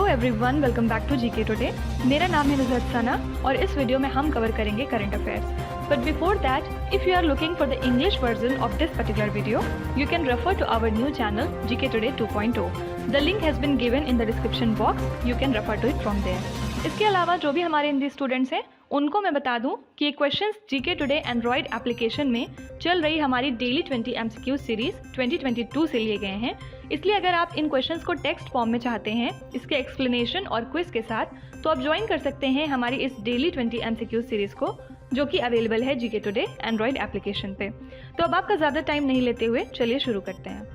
Everyone, welcome back to GK Today. मेरा नाम है नुज़हत सना और इस वीडियो में हम कवर करेंगे current affairs. But before that, if you are looking for the English version of this particular video, you can refer to our new channel GK Today 2.0। The link has been given in the description box, you can refer to it from there. इसके अलावा जो भी हमारे Hindi students हैं उनको मैं बता दूं कि ये questions GK today Android application में चल रही हमारी डेली 20 MCQ सीरीज 2022 से लिए गए हैं। इसलिए अगर आप इन क्वेश्चंस को टेक्स्ट फॉर्म में चाहते हैं इसके एक्सप्लेनेशन और क्विज के साथ, तो आप ज्वाइन कर सकते हैं हमारी इस डेली 20 MCQ सीरीज को, जो कि अवेलेबल है जीके टुडे एंड्रॉयड एप्लीकेशन पे। तो अब आपका ज़्यादा टाइम नहीं लेते हुए चलिए शुरू करते हैं।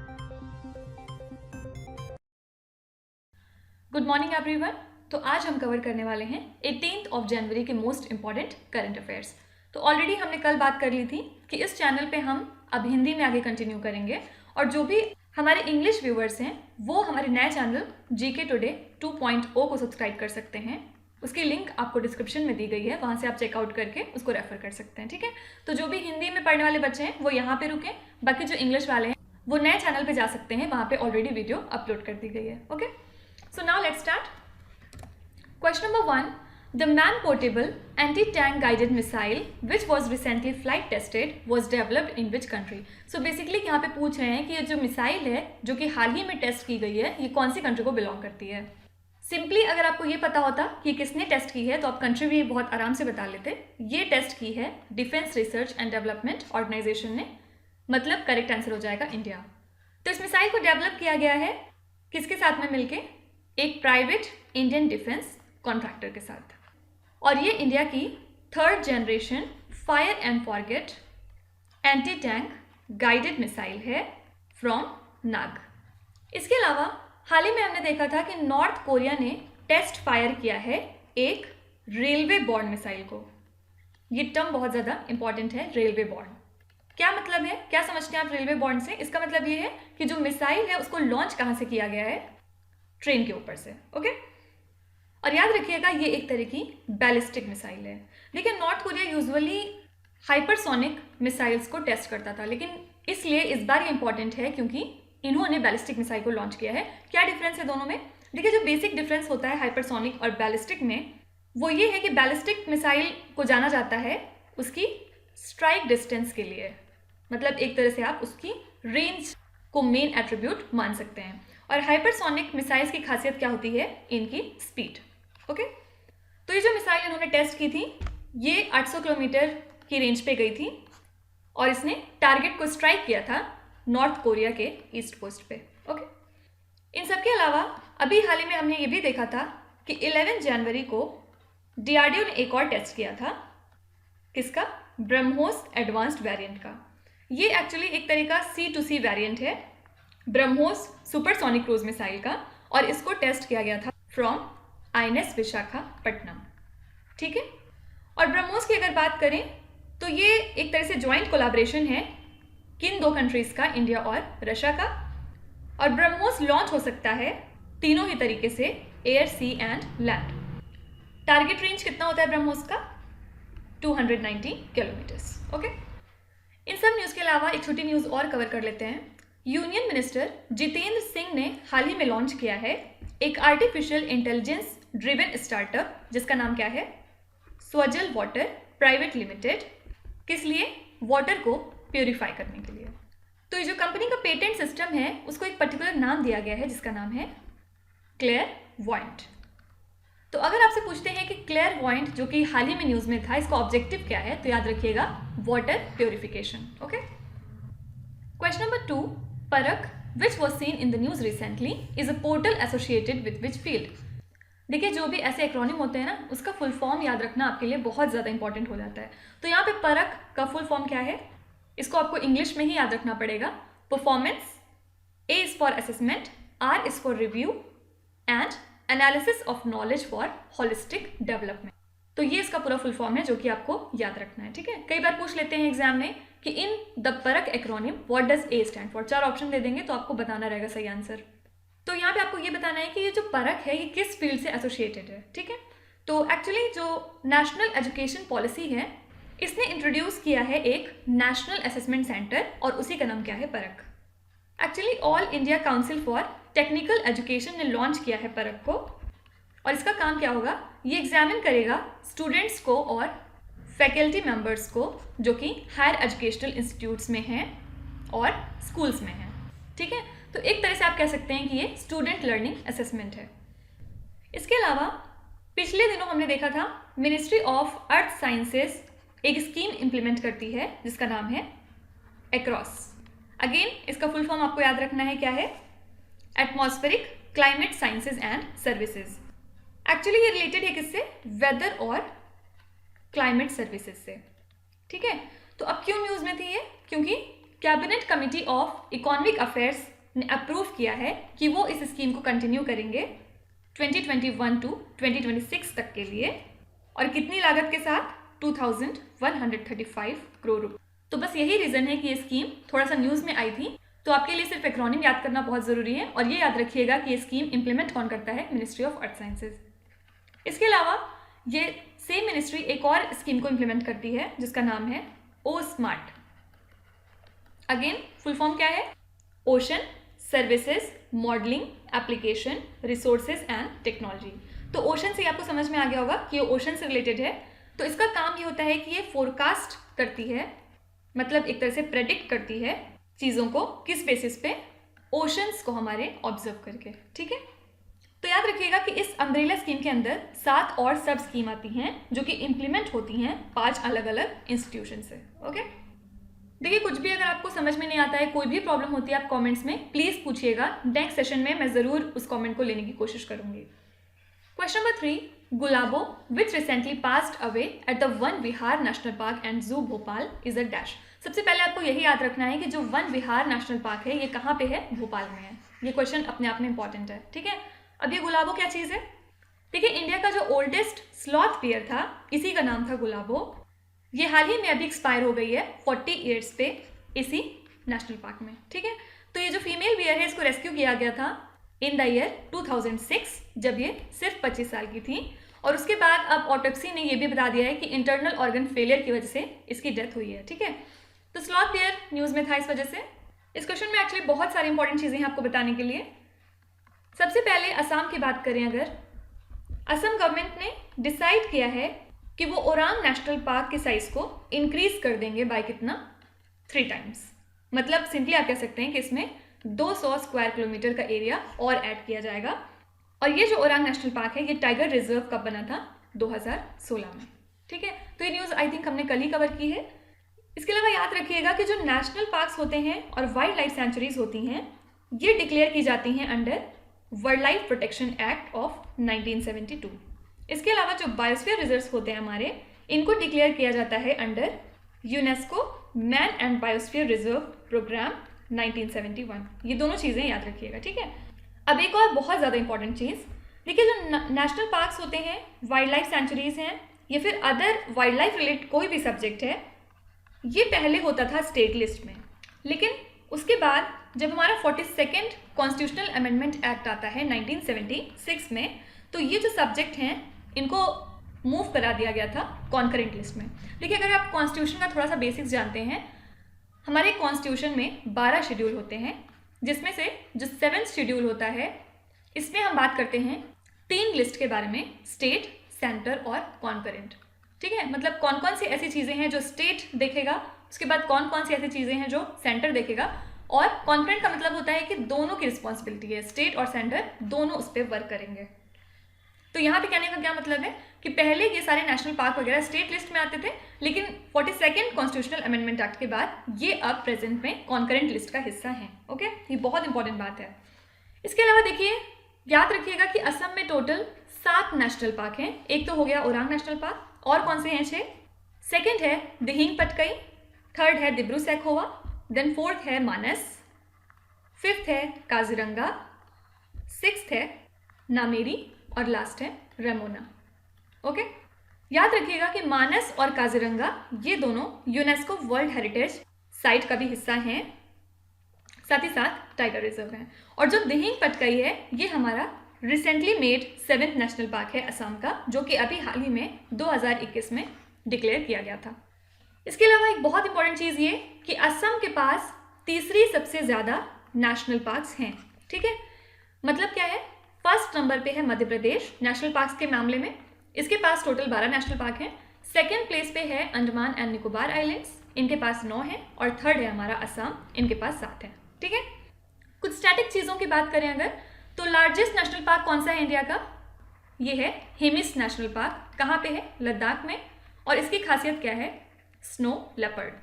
Good morning everyone. तो आज हम कवर करने वाले हैं 18 जनवरी के मोस्ट इंपॉर्टेंट करंट अफेयर्स। तो ऑलरेडी हमने कल बात कर ली थी कि इस चैनल पे हम अब हिंदी में आगे कंटिन्यू करेंगे, और जो भी हमारे इंग्लिश व्यूवर्स हैं वो हमारे नए चैनल जीके टुडे 2.0 को सब्सक्राइब कर सकते हैं। उसकी लिंक आपको डिस्क्रिप्शन में दी गई है, वहाँ से आप चेकआउट करके उसको रेफर कर सकते हैं। ठीक है, तो जो भी हिंदी में पढ़ने वाले बच्चे हैं वो यहाँ पे रुकें, बाकी जो इंग्लिश वाले हैं वो नए चैनल पे जा सकते हैं, वहाँ पे ऑलरेडी वीडियो अपलोड कर दी गई है। Okay, so now let's start. Question number 1. The man-portable anti-tank guided missile which was recently flight tested was developed in which country? So basically यहाँ पे पूछ रहे हैं कि ये जो मिसाइल है जो कि हाल ही में टेस्ट की गई है, ये कौन सी कंट्री को बिलोंग करती है। सिंपली अगर आपको ये पता होता कि किसने टेस्ट की है तो आप कंट्री भी बहुत आराम से बता लेते। ये टेस्ट की है defence research and development organisation ने, मतलब करेक्ट आंसर हो जाएगा इंडिया। तो इस मिसाइल को डेवलप किया गया है किसके साथ में मिलके? एक प्राइवेट इंडियन डिफेंस कॉन्ट्रैक्टर के साथ, और ये इंडिया की 3rd generation fire and forget anti tank guided missile है फ्रॉम नाग। इसके अलावा हाल ही में हमने देखा था कि नॉर्थ कोरिया ने टेस्ट फायर किया है एक रेलवे बॉर्न मिसाइल को। ये टर्म बहुत ज़्यादा इंपॉर्टेंट है, रेलवे बॉर्न। क्या मतलब है, क्या समझते हैं आप रेलवे बॉर्न से? इसका मतलब ये है कि जो मिसाइल है उसको लॉन्च कहाँ से किया गया है? ट्रेन के ऊपर से। ओके, और याद रखिएगा ये एक तरह की बैलिस्टिक मिसाइल है। लेकिन north Korea usually hypersonic missiles को टेस्ट करता था, लेकिन इसलिए इस बार ये इंपॉर्टेंट है क्योंकि इन्होंने बैलिस्टिक मिसाइल को लॉन्च किया है। क्या डिफरेंस है दोनों में? देखिए, जो बेसिक डिफरेंस होता है हाइपरसोनिक और बैलिस्टिक में, वो ये है कि बैलिस्टिक मिसाइल को जाना जाता है उसकी स्ट्राइक डिस्टेंस के लिए, मतलब एक तरह से आप उसकी रेंज को मेन एट्रीब्यूट मान सकते हैं। और हाइपरसोनिक मिसाइल्स की खासियत क्या होती है? इनकी स्पीड। ओके, तो ये जो मिसाइल इन्होंने टेस्ट की थी ये 800 किलोमीटर की रेंज पे गई थी, और इसने टारगेट को स्ट्राइक किया था नॉर्थ कोरिया के ईस्ट कोस्ट पे। ओके, इन सब के अलावा अभी हाल ही में हमने ये भी देखा था कि 11 जनवरी को DRDO ने एक और टेस्ट किया था। किसका? ब्रह्मोस एडवांस्ड वेरिएंट का। ये एक्चुअली एक तरह का C2C वेरिएंट है ब्रह्मोस सुपरसोनिक क्रूज मिसाइल का, और इसको टेस्ट किया गया था फ्रॉम INS विशाखापट्टनम। ठीक है, और ब्रह्मोस की अगर बात करें तो ये एक तरह से ज्वाइंट कोलैबोरेशन है किन दो कंट्रीज का? इंडिया और रशिया का। और ब्रह्मोस लॉन्च हो सकता है तीनों ही तरीके से, air, sea and land. Target range कितना होता है ब्रह्मोस का? 290 किलोमीटर्स। ओके, इन सब न्यूज़ के अलावा एक छोटी न्यूज़ और कवर कर लेते हैं। यूनियन मिनिस्टर जितेंद्र सिंह ने हाल ही में लॉन्च किया है एक आर्टिफिशियल इंटेलिजेंस ड्रिवन स्टार्टअप जिसका नाम क्या है? Swajal water private limited. किस लिए? वाटर को प्योरीफाई करने के लिए। तो ये जो कंपनी का पेटेंट सिस्टम है उसको एक पर्टिकुलर नाम दिया गया है जिसका नाम है क्लेयरवॉयंट। तो अगर आपसे पूछते हैं कि क्लेयरवॉयंट जो कि हाल ही में न्यूज़ में था, इसका ऑब्जेक्टिव क्या है, तो याद रखिएगा water purification. Okay, question number 2. परख which was seen in the news recently is a portal associated with which field? देखिए, जो भी ऐसे एक्रोनिम होते हैं ना, उसका फुल फॉर्म याद रखना आपके लिए बहुत ज़्यादा इंपॉर्टेंट हो जाता है। तो यहाँ पे परख का फुल फॉर्म क्या है, इसको आपको इंग्लिश में ही याद रखना पड़ेगा। Performance, A is for assessment, R is for review and analysis of knowledge for holistic development. तो ये इसका पूरा फुल फॉर्म है जो कि आपको याद रखना है। ठीक है, कई बार पूछ लेते हैं एग्जाम में कि in the PARAKH acronym what does A stand for. 4 option दे देंगे तो आपको बताना रहेगा सही आंसर। तो यहाँ पे आपको ये बताना है कि ये जो परख है ये किस फील्ड से एसोसिएटेड है। ठीक है, तो एक्चुअली जो नेशनल एजुकेशन पॉलिसी है इसने इंट्रोड्यूस किया है एक नेशनल असेसमेंट सेंटर, और उसी का नाम क्या है? परख। Actually all India council for technical education ने लॉन्च किया है परख को, और इसका काम क्या होगा, ये एग्जामिन करेगा स्टूडेंट्स को और फैकल्टी मेंबर्स को जो कि हायर एजुकेशनल इंस्टीट्यूट्स में हैं और स्कूल्स में हैं, ठीक है। तो एक तरह से आप कह सकते हैं कि ये स्टूडेंट लर्निंग असेसमेंट है। इसके अलावा पिछले दिनों हमने देखा था मिनिस्ट्री ऑफ अर्थ साइंसेज एक स्कीम इंप्लीमेंट करती है जिसका नाम है एक्रोस। अगेन इसका फुल फॉर्म आपको याद रखना है, क्या है, atmospheric climate sciences and services. Actually ये रिलेटेड है किससे, वेदर और क्लाइमेट सर्विसेज से, ठीक है। तो अब क्यों न्यूज़ में थी ये, क्योंकि cabinet committee of economic affairs ने अप्रूव किया है कि वो इस स्कीम को कंटिन्यू करेंगे 2021 टू 2026 तक के लिए, और कितनी लागत के साथ, 2135 करोड़ रुपये। तो बस यही रीज़न है कि ये स्कीम थोड़ा सा न्यूज़ में आई थी। तो आपके लिए सिर्फ एक्रोनिम याद करना बहुत ज़रूरी है, और ये याद रखिएगा कि ये स्कीम इंप्लीमेंट कौन करता है, मिनिस्ट्री ऑफ अर्थ साइंसेज। इसके अलावा ये सेम मिनिस्ट्री एक और स्कीम को इंप्लीमेंट करती है जिसका नाम है ओ स्मार्ट। अगेन फुल फॉर्म क्या है, ocean services modelling application resources and technology. तो ओशन से आपको समझ में आ गया होगा कि ये ओशन से रिलेटेड है। तो इसका काम ये होता है कि ये फोरकास्ट करती है, मतलब एक तरह से प्रेडिक्ट करती है चीज़ों को, किस बेसिस पे, ओशंस को हमारे ऑब्जर्व करके, ठीक है। तो याद रखिएगा कि इस अम्ब्रेला स्कीम के अंदर 7 और सब स्कीम आती हैं जो कि इम्प्लीमेंट होती हैं 5 अलग अलग इंस्टीट्यूशन से, ओके। देखिए कुछ भी अगर आपको समझ में नहीं आता है, कोई भी प्रॉब्लम होती है, आप कमेंट्स में प्लीज़ पूछिएगा। नेक्स्ट सेशन में मैं ज़रूर उस कमेंट को लेने की कोशिश करूँगी। Question number 3, Gulabo which recently passed away at the one Vihar national park and जू भोपाल इज अ डैश। सबसे पहले आपको यही याद रखना है कि जो वन विहार नेशनल पार्क है ये कहाँ पे है, भोपाल में है। ये क्वेश्चन अपने आप में इंपॉर्टेंट है, ठीक है। अब ये गुलाबो क्या चीज़ है, देखिए इंडिया का जो ओल्डेस्ट स्लॉथ बियर था इसी का नाम था गुलाबो। ये हाल ही में अभी एक्सपायर हो गई है 40 ईयर्स पे इसी नेशनल पार्क में, ठीक है। तो ये जो फीमेल बियर है इसको रेस्क्यू किया गया था इन द ईयर 2006 जब ये सिर्फ 25 साल की थी, और उसके बाद अब ऑटोप्सी ने ये भी बता दिया है कि इंटरनल ऑर्गन फेलियर की वजह से इसकी डेथ हुई है, ठीक है। तो स्लॉथ बियर न्यूज़ में था इस वजह से। इस क्वेश्चन में एक्चुअली बहुत सारी इंपॉर्टेंट चीज़ें हैं आपको बताने के लिए। सबसे पहले असम की बात करें, अगर असम गवर्नमेंट ने डिसाइड किया है कि वो ओरांग नेशनल पार्क के साइज को इंक्रीज कर देंगे बाय कितना, 3 टाइम्स। मतलब सिंपली आप कह सकते हैं कि इसमें 200 स्क्वायर किलोमीटर का एरिया और ऐड किया जाएगा। और ये जो ओरांग नेशनल पार्क है ये टाइगर रिजर्व कब बना था, 2016 में, ठीक है। तो ये न्यूज़ आई थिंक हमने कल ही कवर की है। इसके अलावा याद रखिएगा कि जो नेशनल पार्क्स होते हैं और वाइल्ड लाइफ सेंचुरीज होती हैं ये डिक्लेयर की जाती हैं under wild life protection act of 1972। इसके अलावा जो बायोस्फीयर रिजर्व्स होते हैं हमारे, इनको डिक्लेयर किया जाता है under UNESCO man and biosphere reserve programme 1971। ये दोनों चीज़ें याद रखिएगा, ठीक है। अब एक और बहुत ज़्यादा इंपॉर्टेंट चीज़, देखिए जो नेशनल पार्क्स होते हैं, वाइल्ड लाइफ सेंचुरीज हैं या फिर अदर वाइल्ड लाइफ रिलेटेड कोई भी सब्जेक्ट है, ये पहले होता था स्टेट लिस्ट में, लेकिन उसके बाद जब हमारा 42nd कॉन्स्टिट्यूशनल अमेंडमेंट एक्ट आता है 1976 में, तो ये जो सब्जेक्ट हैं इनको मूव करा दिया गया था कॉन्करेंट लिस्ट में। देखिए अगर आप कॉन्स्टिट्यूशन का थोड़ा सा बेसिक्स जानते हैं, हमारे कॉन्स्टिट्यूशन में 12 शेड्यूल होते हैं, जिसमें से जो 7th शेड्यूल होता है इसमें हम बात करते हैं 3 लिस्ट के बारे में, स्टेट, सेंटर और कॉन्करेंट, ठीक है। मतलब कौन कौन सी ऐसी चीज़ें हैं जो स्टेट देखेगा, उसके बाद कौन कौन सी ऐसी चीज़ें हैं जो सेंटर देखेगा, और कॉन्करेंट का मतलब होता है कि दोनों की रिस्पॉन्सिबिलिटी है, स्टेट और सेंटर दोनों उस पर वर्क करेंगे। तो यहाँ पे कहने का क्या मतलब है कि पहले ये सारे नेशनल पार्क वगैरह स्टेट लिस्ट में आते थे, लेकिन 42nd कॉन्स्टिट्यूशनल अमेंडमेंट एक्ट के बाद ये अब प्रेजेंट में कॉन्करेंट लिस्ट का हिस्सा हैं, ओके। ये बहुत इंपॉर्टेंट बात है। इसके अलावा देखिए याद रखिएगा कि असम में टोटल 7 नेशनल पार्क हैं। एक तो हो गया ओरांग नेशनल पार्क, और कौन से हैं 6, सेकेंड है दिहिंग पटकई, थर्ड है दिब्रू सैखोवा, देन 4th है मानस, 5th है काजीरंगा, 6th है नामेरी, और लास्ट है रेमोना, ओके। याद रखिएगा कि मानस और काजीरंगा ये दोनों यूनेस्को वर्ल्ड हेरिटेज साइट का भी हिस्सा हैं, साथ ही साथ टाइगर रिजर्व हैं। और जो दिहिंग पटकई है ये हमारा recently made 7th national park है असम का, जो कि अभी हाल ही में 2021 में डिक्लेयर किया गया था। इसके अलावा एक बहुत इंपॉर्टेंट चीज़ ये कि असम के पास तीसरी सबसे ज़्यादा नेशनल पार्क्स हैं, ठीक है। मतलब क्या है, फर्स्ट नंबर पे है मध्य प्रदेश नेशनल पार्क्स के मामले में, इसके पास टोटल 12 नेशनल पार्क हैं। सेकेंड प्लेस पे है अंडमान एंड निकोबार आइलैंड्स, इनके पास 9 है। और थर्ड है हमारा असम, इनके पास 7 है। ठीक है, कुछ स्टैटिक चीज़ों की बात करें अगर, तो लार्जेस्ट नेशनल पार्क कौन सा है इंडिया का? ये है हेमिस नेशनल पार्क। कहाँ पे है? लद्दाख में। और इसकी खासियत क्या है? Snow leopard.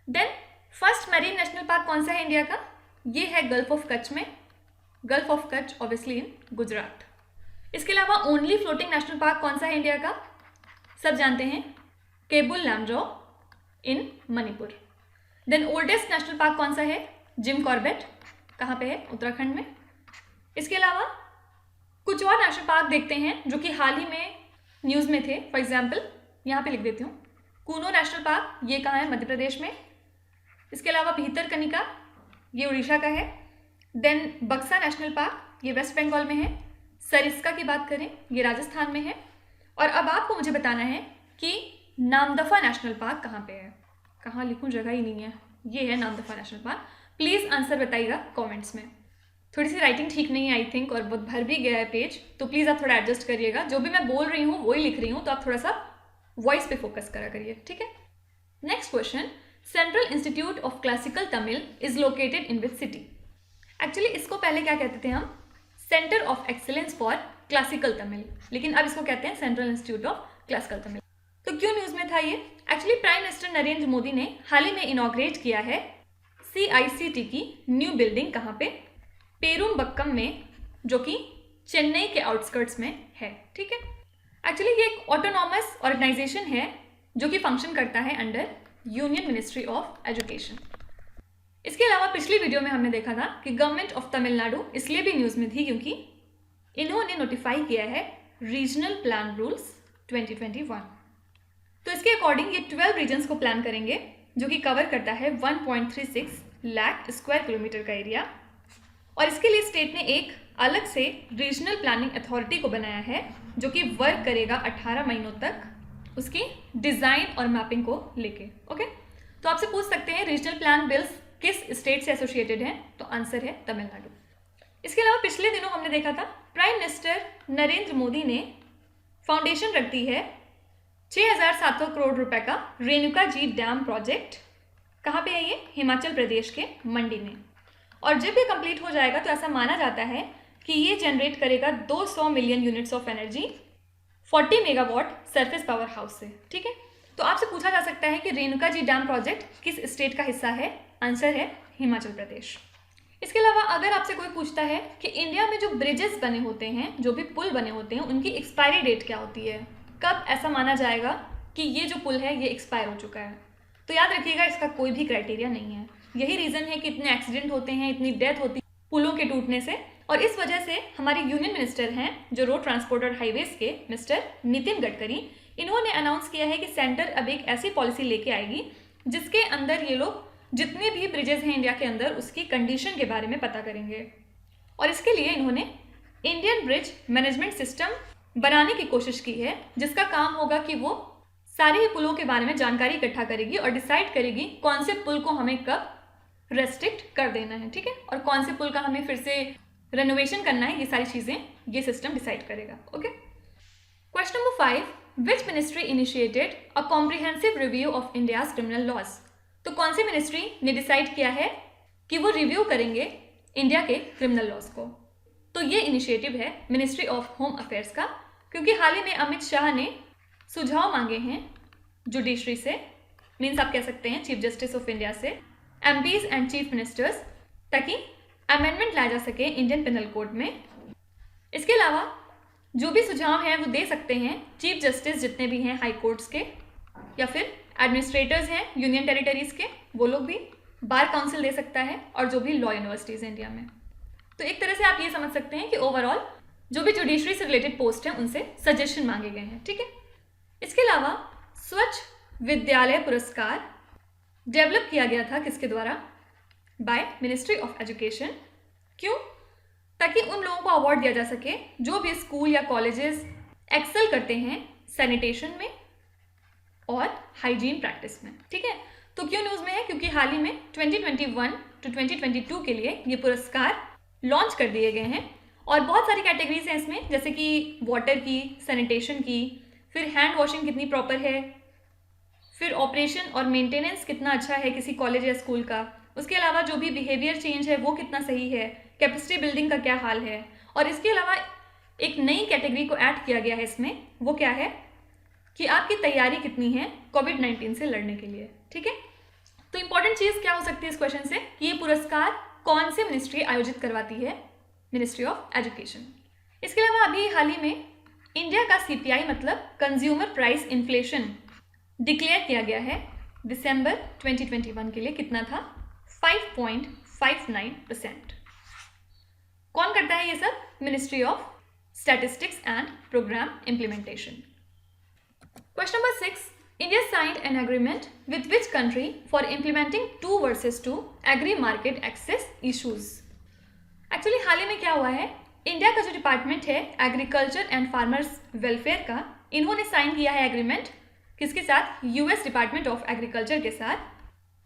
Then first marine national park कौन सा है इंडिया का? ये है गल्फ ऑफ कच्छ में। गल्फ ऑफ कच्छ ऑब्वियसली इन गुजरात। इसके अलावा ओनली फ्लोटिंग नेशनल पार्क कौन सा है इंडिया का? सब जानते हैं, Keibul Lamjao in Manipur. Then oldest national park कौन सा है? Jim Corbett. कहाँ पे है? उत्तराखंड में। इसके अलावा कुछ और नेशनल पार्क देखते हैं जो कि हाल ही में न्यूज़ में थे। फॉर एग्जाम्पल यहाँ पे लिख देती हूँ, कूनो नेशनल पार्क, ये कहाँ है? मध्य प्रदेश में। इसके अलावा भितरकनिका, ये उड़ीसा का है। देन बक्सा नेशनल पार्क, ये वेस्ट बंगाल में है। सरिस्का की बात करें, ये राजस्थान में है। और अब आपको मुझे बताना है कि नामदफा नेशनल पार्क कहाँ पे है। कहाँ लिखूँ, जगह ही नहीं है। ये है Namdapha national park. Please answer बताइएगा कमेंट्स में। थोड़ी सी राइटिंग ठीक नहीं है आई थिंक, और बहुत भर भी गया है पेज, तो प्लीज़ आप थोड़ा एडजस्ट करिएगा। जो भी मैं बोल रही हूँ वही लिख रही हूँ, तो आप थोड़ा सा वॉइस पे फोकस करा करिए। ठीक है, next question, central institute of classical Tamil is located in which city? Actually इसको पहले क्या कहते थे हम? Centre of excellence for classical Tamil, लेकिन अब इसको कहते हैं central institute of classical Tamil. तो क्यों न्यूज़ में था ये? Actually prime minister Narendra Modi ने हाल ही में इनॉग्रेट किया है CICT की न्यू बिल्डिंग। कहाँ पे? पेरुम्बक्कम में, जो कि चेन्नई के आउटस्कर्ट्स में है। ठीक है, एक्चुअली ये एक ऑटोनॉमस ऑर्गेनाइजेशन है जो कि फंक्शन करता है under union ministry of education. इसके अलावा पिछली वीडियो में हमने देखा था कि गवर्नमेंट ऑफ तमिलनाडु इसलिए भी न्यूज़ में थी क्योंकि इन्होंने नोटिफाई किया है रीजनल प्लान रूल्स 2021। तो इसके अकॉर्डिंग ये 12 रीजन्स को प्लान करेंगे, जो कि कवर करता है 1.36 लाख स्क्वायर किलोमीटर का एरिया। और इसके लिए स्टेट ने एक अलग से रीजनल प्लानिंग अथॉरिटी को बनाया है, जो कि वर्क करेगा 18 महीनों तक उसकी डिज़ाइन और मैपिंग को लेके। ओके, तो आपसे पूछ सकते हैं रीजनल प्लान बिल्स किस स्टेट से एसोसिएटेड हैं, तो आंसर है तमिलनाडु। इसके अलावा पिछले दिनों हमने देखा था प्राइम मिनिस्टर नरेंद्र मोदी ने फाउंडेशन रख दी है 6,700 करोड़ रुपए का रेणुका जी डैम प्रोजेक्ट। कहाँ पे है ये? हिमाचल प्रदेश के मंडी में। और जब ये कंप्लीट हो जाएगा तो ऐसा माना जाता है कि ये जनरेट करेगा 200 million units of energy 40 megawatt surface power house से। ठीक है, तो आपसे पूछा जा सकता है कि रेणुका जी डैम प्रोजेक्ट किस स्टेट का हिस्सा है? आंसर है हिमाचल प्रदेश। इसके अलावा अगर आपसे कोई पूछता है कि इंडिया में जो ब्रिजेस बने होते हैं, जो भी पुल बने होते हैं, उनकी एक्सपायरी डेट क्या होती है? कब ऐसा माना जाएगा कि ये जो पुल है ये एक्सपायर हो चुका है? तो याद रखिएगा, इसका कोई भी क्राइटेरिया नहीं है। यही रीज़न है कि इतने एक्सीडेंट होते हैं, इतनी डेथ होती है पुलों के टूटने से। और इस वजह से हमारे यूनियन मिनिस्टर हैं जो रोड ट्रांसपोर्ट और हाईवेज के, मिस्टर नितिन गडकरी, इन्होंने अनाउंस किया है कि सेंटर अब एक ऐसी पॉलिसी लेके आएगी जिसके अंदर ये लोग जितने भी ब्रिजेस हैं इंडिया के अंदर उसकी कंडीशन के बारे में पता करेंगे। और इसके लिए इन्होंने इंडियन ब्रिज मैनेजमेंट सिस्टम बनाने की कोशिश की है, जिसका काम होगा कि वो सारे ही पुलों के बारे में जानकारी इकट्ठा करेगी और डिसाइड करेगी कौन से पुल को हमें कब रेस्ट्रिक्ट कर देना है। ठीक है, और कौन से पुल का हमें फिर से रेनोवेशन करना है, ये सारी चीज़ें ये सिस्टम डिसाइड करेगा। Okay, question number 5, which ministry initiated a comprehensive review of India's criminal laws? तो कौन सी मिनिस्ट्री ने डिसाइड किया है कि वो रिव्यू करेंगे इंडिया के क्रिमिनल लॉज को? तो ये इनिशिएटिव है मिनिस्ट्री ऑफ होम अफेयर्स का, क्योंकि हाल ही में अमित शाह ने सुझाव मांगे हैं जुडिशरी से, मीन्स आप कह सकते हैं चीफ जस्टिस ऑफ इंडिया से, एमपीज एंड चीफ मिनिस्टर्स, ताकि अमेंडमेंट लाया जा सके इंडियन पिनल कोड में। इसके अलावा जो भी सुझाव हैं वो दे सकते हैं चीफ जस्टिस जितने भी हैं हाई कोर्ट्स के, या फिर एडमिनिस्ट्रेटर्स हैं यूनियन टेरिटरीज के, वो लोग भी, बार काउंसिल दे सकता है, और जो भी लॉ यूनिवर्सिटीज़ हैं इंडिया में। तो एक तरह से आप ये समझ सकते हैं कि ओवरऑल जो भी जुडिशरी से रिलेटेड पोस्ट हैं उनसे सजेशन मांगे गए हैं। ठीक है, इसके अलावा स्वच्छ विद्यालय पुरस्कार डेवलप किया गया था किसके द्वारा? By ministry of education. क्यों? ताकि उन लोगों को अवार्ड दिया जा सके जो भी स्कूल या कॉलेजेस एक्सेल करते हैं सैनिटेशन में और हाइजीन प्रैक्टिस में। ठीक है, तो क्यों न्यूज़ में है? क्योंकि हाल ही में 2021 to 2022 के लिए ये पुरस्कार लॉन्च कर दिए गए हैं, और बहुत सारी कैटेगरीज हैं इसमें, जैसे कि वाटर की, सैनिटेशन की, फिर हैंड वॉशिंग कितनी प्रॉपर है, फिर ऑपरेशन और मेंटेनेंस कितना अच्छा है किसी कॉलेज या स्कूल का, उसके अलावा जो भी बिहेवियर चेंज है वो कितना सही है, कैपेसिटी बिल्डिंग का क्या हाल है, और इसके अलावा एक नई कैटेगरी को ऐड किया गया है इसमें, वो क्या है कि आपकी तैयारी कितनी है कोविड-19 से लड़ने के लिए। ठीक है, तो इंपॉर्टेंट चीज़ क्या हो सकती है इस क्वेश्चन से कि ये पुरस्कार कौन से मिनिस्ट्री आयोजित करवाती है? Ministry of education. इसके अलावा अभी हाल ही में इंडिया का CPI मतलब कंज्यूमर प्राइस इन्फ्लेशन डिक्लेयर किया गया है दिसंबर 2021 के लिए। कितना था? 5.59%। कौन करता है ये सब? Ministry of statistics and programme implementation. Question number 6, India signed an agreement with which country for implementing 2 agri market access issues? Actually हाल ही में क्या हुआ है, इंडिया का जो डिपार्टमेंट है एग्रीकल्चर एंड फार्मर्स वेलफेयर का, इन्होंने साइन किया है एग्रीमेंट किसके साथ? US डिपार्टमेंट ऑफ एग्रीकल्चर के साथ,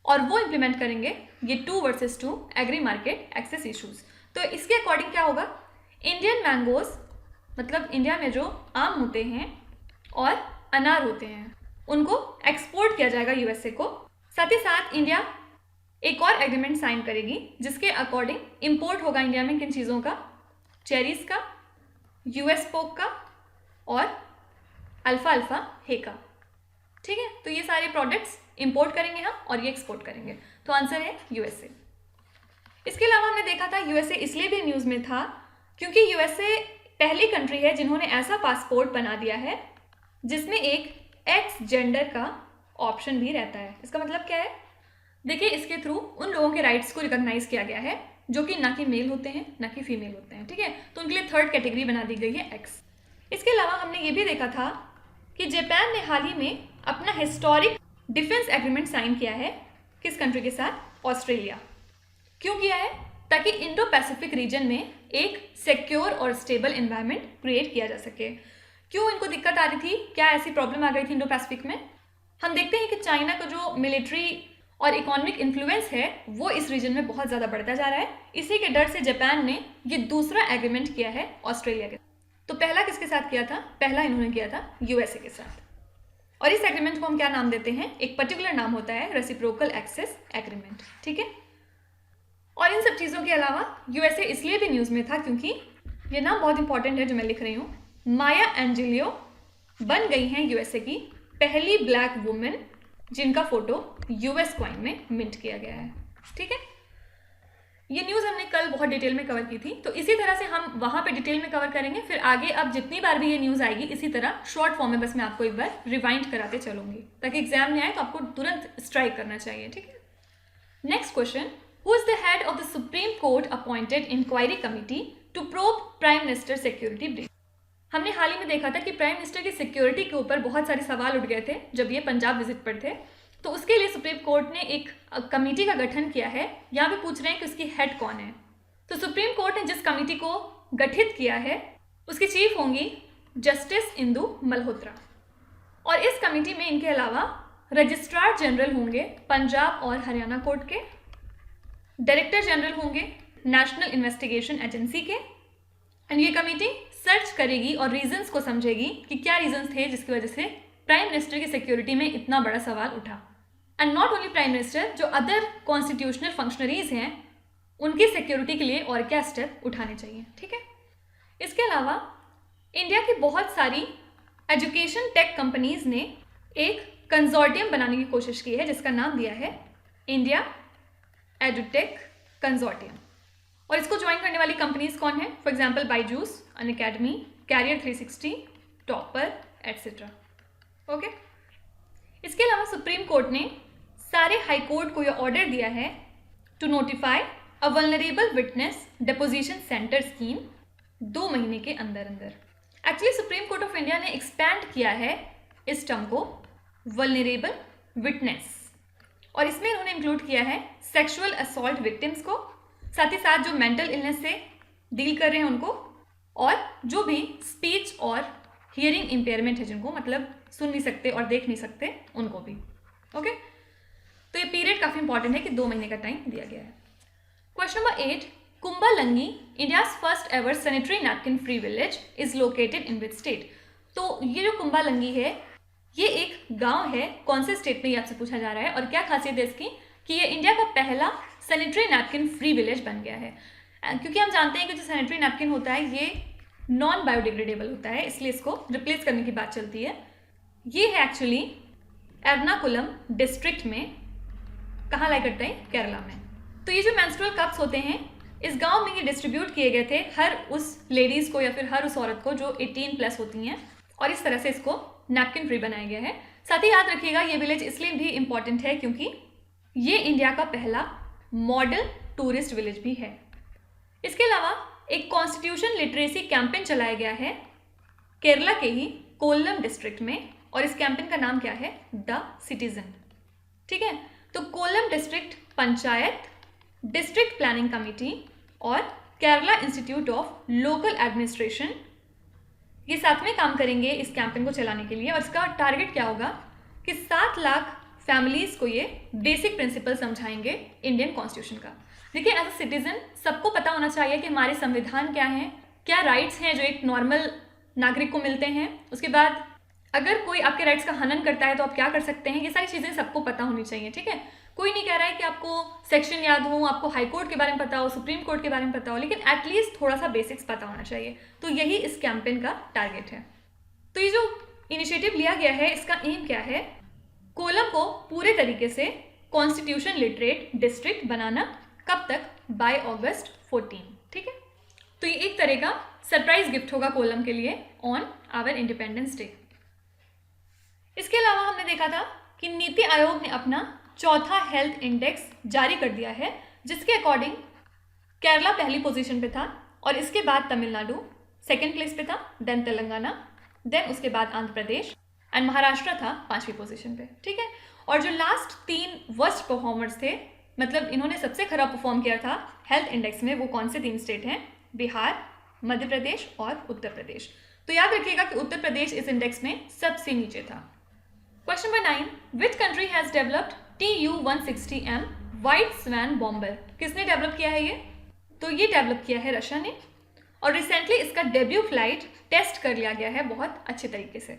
और वो इम्प्लीमेंट करेंगे ये 2 एग्री मार्केट एक्सेस इशूज़। तो इसके अकॉर्डिंग क्या होगा, इंडियन मैंगोज मतलब इंडिया में जो आम होते हैं और अनार होते हैं उनको एक्सपोर्ट किया जाएगा USA को। साथ ही साथ इंडिया एक और एग्रीमेंट साइन करेगी जिसके अकॉर्डिंग इंपोर्ट होगा इंडिया में किन चीज़ों का? चेरीज का, US पोक का और अल्फा हे का। ठीक है, तो ये सारे प्रोडक्ट्स इंपोर्ट करेंगे हम और ये एक्सपोर्ट करेंगे, तो आंसर है USA। इसके अलावा हमने देखा था USA इसलिए भी न्यूज़ में था क्योंकि USA पहली कंट्री है जिन्होंने ऐसा पासपोर्ट बना दिया है जिसमें एक एक्स जेंडर का ऑप्शन भी रहता है। इसका मतलब क्या है? देखिए, इसके थ्रू उन लोगों के राइट्स को रिकॉग्नाइज किया गया है जो कि ना कि मेल होते हैं ना कि फीमेल होते हैं। ठीक है, तो उनके लिए थर्ड कैटेगरी बना दी गई है एक्स। इसके अलावा हमने ये भी देखा था कि जापान ने हाल ही में अपना हिस्टोरिक डिफेंस एग्रीमेंट साइन किया है किस कंट्री के साथ? ऑस्ट्रेलिया। क्यों किया है? ताकि इंडो पैसिफिक रीजन में एक सिक्योर और स्टेबल एनवायरनमेंट क्रिएट किया जा सके। क्यों इनको दिक्कत आ रही थी? क्या ऐसी प्रॉब्लम आ गई थी इंडो पैसिफिक में? हम देखते हैं कि चाइना का जो मिलिट्री और इकोनॉमिक इन्फ्लुएंस है वो इस रीजन में बहुत ज़्यादा बढ़ता जा रहा है। इसी के डर से जापान ने ये दूसरा एग्रीमेंट किया है ऑस्ट्रेलिया के। तो पहला किसके साथ किया था? पहला इन्होंने किया था USA के साथ। और इस एग्रीमेंट को हम क्या नाम देते हैं? एक पर्टिकुलर नाम होता है रेसिप्रोकल एक्सेस एग्रीमेंट। ठीक है, और इन सब चीज़ों के अलावा USA इसलिए भी न्यूज़ में था क्योंकि ये नाम बहुत इंपॉर्टेंट है जो मैं लिख रही हूँ। माया एंजेलियो बन गई हैं USA की पहली ब्लैक वुमेन जिनका फोटो US कॉइन में मिंट किया गया है। ठीक है, ये न्यूज़ हमने कल बहुत डिटेल में कवर की थी, तो इसी तरह से हम वहाँ पे डिटेल में कवर करेंगे। फिर आगे अब जितनी बार भी ये न्यूज़ आएगी इसी तरह शॉर्ट फॉर्म में बस मैं आपको एक बार रिवाइंड कराते चलूँगी ताकि एग्जाम में आए तो आपको तुरंत स्ट्राइक करना चाहिए। ठीक है, next question, who is the head of the supreme court appointed inquiry committee to probe prime minister security breach? हमने हाल ही में देखा था कि प्राइम मिनिस्टर की सिक्योरिटी के ऊपर बहुत सारे सवाल उठ गए थे जब ये पंजाब विजिट पर थे, तो उसके लिए सुप्रीम कोर्ट ने एक कमेटी का गठन किया है। यहाँ पे पूछ रहे हैं कि उसकी हेड कौन है। तो सुप्रीम कोर्ट ने जिस कमेटी को गठित किया है उसकी चीफ होंगी जस्टिस इंदु मल्होत्रा, और इस कमेटी में इनके अलावा रजिस्ट्रार जनरल होंगे पंजाब और हरियाणा कोर्ट के, डायरेक्टर जनरल होंगे नेशनल इन्वेस्टिगेशन एजेंसी के, एंड ये कमेटी सर्च करेगी और रीजंस को समझेगी कि क्या रीजंस थे जिसकी वजह से प्राइम मिनिस्टर की सिक्योरिटी में इतना बड़ा सवाल उठा। And not only prime minister, जो अदर कॉन्स्टिट्यूशनल फंक्शनरीज हैं उनकी सिक्योरिटी के लिए और क्या स्टेप उठाने चाहिए। ठीक है, इसके अलावा इंडिया की बहुत सारी एजुकेशन टेक कंपनीज ने एक कंजोर्टियम बनाने की कोशिश की है जिसका नाम दिया है इंडिया एडुटेक कंजोर्टियम, और इसको ज्वाइन करने वाली कंपनीज कौन है? For example Byju's, Unacademy, career 360, topper etcetera. Okay, इसके अलावा सुप्रीम कोर्ट ने सारे हाई कोर्ट को यह ऑर्डर दिया है to notify a vulnerable witness deposition centre scheme 2 महीने के अंदर अंदर। Actually supreme court of India ने एक्सपैंड किया है इस टर्म को वल्नरेबल विटनेस, और इसमें इन्होंने इंक्लूड किया है सेक्सुअल असॉल्ट विक्टिम्स को, साथ ही साथ जो मेंटल इलनेस से डील कर रहे हैं उनको, और जो भी स्पीच और हियरिंग इम्पेयरमेंट है जिनको मतलब सुन नहीं सकते और देख नहीं सकते उनको भी। ओके, तो ये पीरियड काफ़ी इंपॉर्टेंट है कि 2 महीने का टाइम दिया गया है। Question number 8, Kumbalangi, India's first ever sanitary napkin free village, is located in which state? तो ये जो कुंबालंगी है ये एक गांव है, कौन से स्टेट में ये आपसे पूछा जा रहा है, और क्या खासियत है इसकी कि ये इंडिया का पहला सैनिटरी नैपकिन फ्री विलेज बन गया है। क्योंकि हम जानते हैं कि जो सैनिटरी नैपकिन होता है ये नॉन बायोडिग्रेडेबल होता है, इसलिए इसको रिप्लेस करने की बात चलती है। ये है एक्चुअली एर्नाकुलम डिस्ट्रिक्ट में, कहाँ लाई करते हैं, केरला में। तो ये जो मेंस्ट्रुअल कप्स होते हैं इस गांव में ये डिस्ट्रीब्यूट किए गए थे हर उस लेडीज़ को या फिर हर उस औरत को जो 18+ होती हैं, और इस तरह से इसको नैपकिन फ्री बनाया गया है। साथ ही याद रखिएगा ये विलेज इसलिए भी इम्पॉर्टेंट है क्योंकि ये इंडिया का पहला मॉडल टूरिस्ट विलेज भी है। इसके अलावा एक कॉन्स्टिट्यूशन लिटरेसी कैंपेन चलाया गया है केरला के ही कोल्लम डिस्ट्रिक्ट में, और इस कैंपेन का नाम क्या है, द सिटीजन। ठीक है, तो Kollam district panchayat, district planning committee और Kerala institute of local administration ये साथ में काम करेंगे इस कैंपेन को चलाने के लिए। और इसका टारगेट क्या होगा कि 7 लाख फैमिलीज को ये बेसिक प्रिंसिपल समझाएंगे इंडियन कॉन्स्टिट्यूशन का। देखिए, एज अ सिटीजन सबको पता होना चाहिए कि हमारे संविधान क्या हैं, क्या राइट्स हैं जो एक नॉर्मल नागरिक को मिलते हैं। उसके बाद अगर कोई आपके राइट्स का हनन करता है तो आप क्या कर सकते हैं, ये सारी चीज़ें सबको पता होनी चाहिए। ठीक है, कोई नहीं कह रहा है कि आपको सेक्शन याद हो, आपको हाई कोर्ट के बारे में पता हो, सुप्रीम कोर्ट के बारे में पता हो, लेकिन एटलीस्ट थोड़ा सा बेसिक्स पता होना चाहिए। तो यही इस कैंपेन का टारगेट है। तो ये जो इनिशिएटिव लिया गया है इसका एम क्या है, कोल्लम को पूरे तरीके से कॉन्स्टिट्यूशन लिटरेट डिस्ट्रिक्ट बनाना। कब तक, बाय अगस्त 14। ठीक है, तो ये एक तरह का सरप्राइज गिफ्ट होगा कोल्लम के लिए ऑन आवर इंडिपेंडेंस डे। इसके अलावा हमने देखा था कि नीति आयोग ने अपना चौथा हेल्थ इंडेक्स जारी कर दिया है, जिसके अकॉर्डिंग केरला पहली पोजीशन पे था, और इसके बाद तमिलनाडु सेकंड प्लेस पे था, देन तेलंगाना, देन उसके बाद आंध्र प्रदेश एंड महाराष्ट्र था 5वीं पोजीशन पे। ठीक है, और जो लास्ट 3 वर्स्ट परफॉर्मर्स थे, मतलब इन्होंने सबसे खराब परफॉर्म किया था हेल्थ इंडेक्स में, वो कौन से 3 स्टेट हैं, बिहार, मध्य प्रदेश और उत्तर प्रदेश। तो याद रखिएगा कि उत्तर प्रदेश इस इंडेक्स में सबसे नीचे था। Question number 9, which country has developed Tu-160M white swan bomber? किसने डेवलप किया है ये? तो ये डेवलप किया है रशिया ने, और रिसेंटली इसका डेब्यू फ्लाइट टेस्ट कर लिया गया है बहुत अच्छे तरीके से।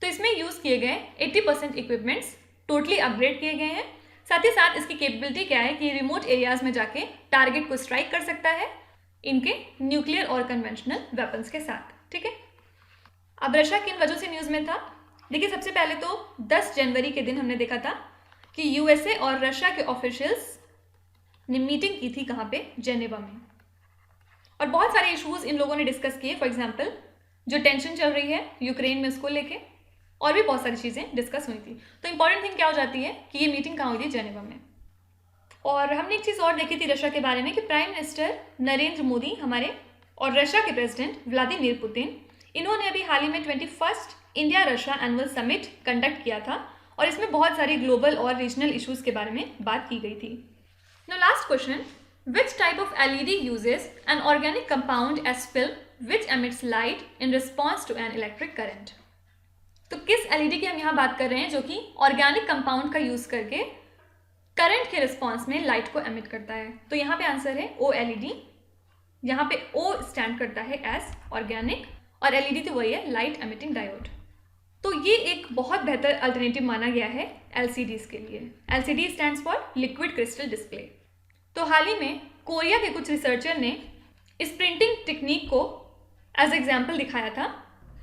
तो इसमें यूज़ किए गए 80% इक्विपमेंट्स टोटली अपग्रेड किए गए हैं। साथ ही साथ इसकी कैपेबिलिटी क्या है कि रिमोट एरियाज में जाके टारगेट को स्ट्राइक कर सकता है इनके न्यूक्लियर और कन्वेंशनल वेपन्स के साथ। ठीक है, अब रशिया किन वजहों से न्यूज़ में था? देखिए, सबसे पहले तो 10 जनवरी के दिन हमने देखा था कि यूएसए और रशिया के ऑफिशियल्स ने मीटिंग की थी, कहाँ पे, जेनेवा में, और बहुत सारे इश्यूज इन लोगों ने डिस्कस किए। फॉर एग्जांपल जो टेंशन चल रही है यूक्रेन में उसको लेके, और भी बहुत सारी चीज़ें डिस्कस हुई थी। तो इंपॉर्टेंट थिंग क्या हो जाती है कि ये मीटिंग कहाँ हुई थी, जेनेवा में। और हमने एक चीज़ और देखी थी रशिया के बारे में कि प्राइम मिनिस्टर नरेंद्र मोदी हमारे और रशिया के प्रेसिडेंट व्लादिमीर पुतिन, इन्होंने अभी हाल ही में 21st India Russia annual summit conduct किया था, और इसमें बहुत सारी ग्लोबल और रीजनल इश्यूज के बारे में बात की गई थी। Now last question, which type of LED uses an organic compound as film which emits light in response to an electric current? तो किस एलईडी की हम यहाँ बात कर रहे हैं जो कि ऑर्गेनिक कंपाउंड का यूज करके करंट के रिस्पॉन्स में लाइट को एमिट करता है? तो यहाँ पे आंसर है OLED। यहाँ पे O स्टैंड करता है एज ऑर्गेनिक, और LED तो वही है, लाइट एमिटिंग डायोड। तो ये एक बहुत बेहतर अल्टरनेटिव माना गया है LCDs के लिए। LCD stands for liquid crystal display. तो हाल ही में कोरिया के कुछ रिसर्चर ने इस प्रिंटिंग टेक्निक को एज एग्जाम्पल दिखाया था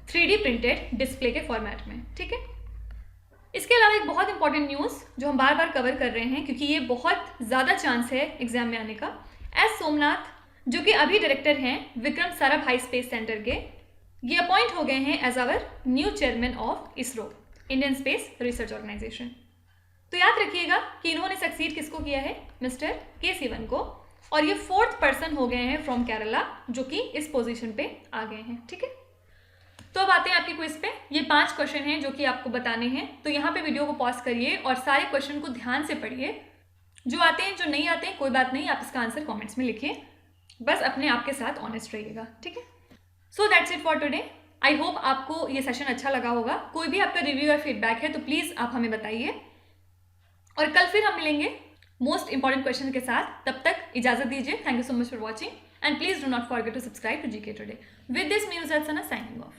3D प्रिंटेड डिस्प्ले के फॉर्मेट में। ठीक है, इसके अलावा एक बहुत इंपॉर्टेंट न्यूज़ जो हम बार बार कवर कर रहे हैं क्योंकि ये बहुत ज़्यादा चांस है एग्जाम में आने का, एस सोमनाथ जो कि अभी डायरेक्टर हैं विक्रम साराभाई स्पेस सेंटर के, ये अपॉइंट हो गए हैं as our new chairman of ISRO, Indian space research organisation. तो याद रखिएगा कि इन्होंने सक्सीड किसको किया है, मिस्टर के सिवन को, और ये 4th पर्सन हो गए हैं फ्रॉम केरला जो कि इस पोजीशन पे आ गए हैं। ठीक है, तो अब आते हैं आपके क्विज पे। ये 5 क्वेश्चन हैं जो कि आपको बताने हैं, तो यहाँ पे वीडियो को पॉज करिए और सारे क्वेश्चन को ध्यान से पढ़िए। जो आते हैं, जो नहीं आते हैं, कोई बात नहीं, आप इसका आंसर कॉमेंट्स में लिखिए, बस अपने आप के साथ ऑनेस्ट रहिएगा। ठीक है, so that's it for today. I hope आपको ये सेशन अच्छा लगा होगा। कोई भी आपका रिव्यू या फीडबैक है तो प्लीज़ आप हमें बताइए, और कल फिर हम मिलेंगे मोस्ट इंपॉर्टेंट क्वेश्चन के साथ। तब तक इजाजत दीजिए। Thank you so much for watching and please do not forget to subscribe to GK Today. With this me Nusrat Sana signing of.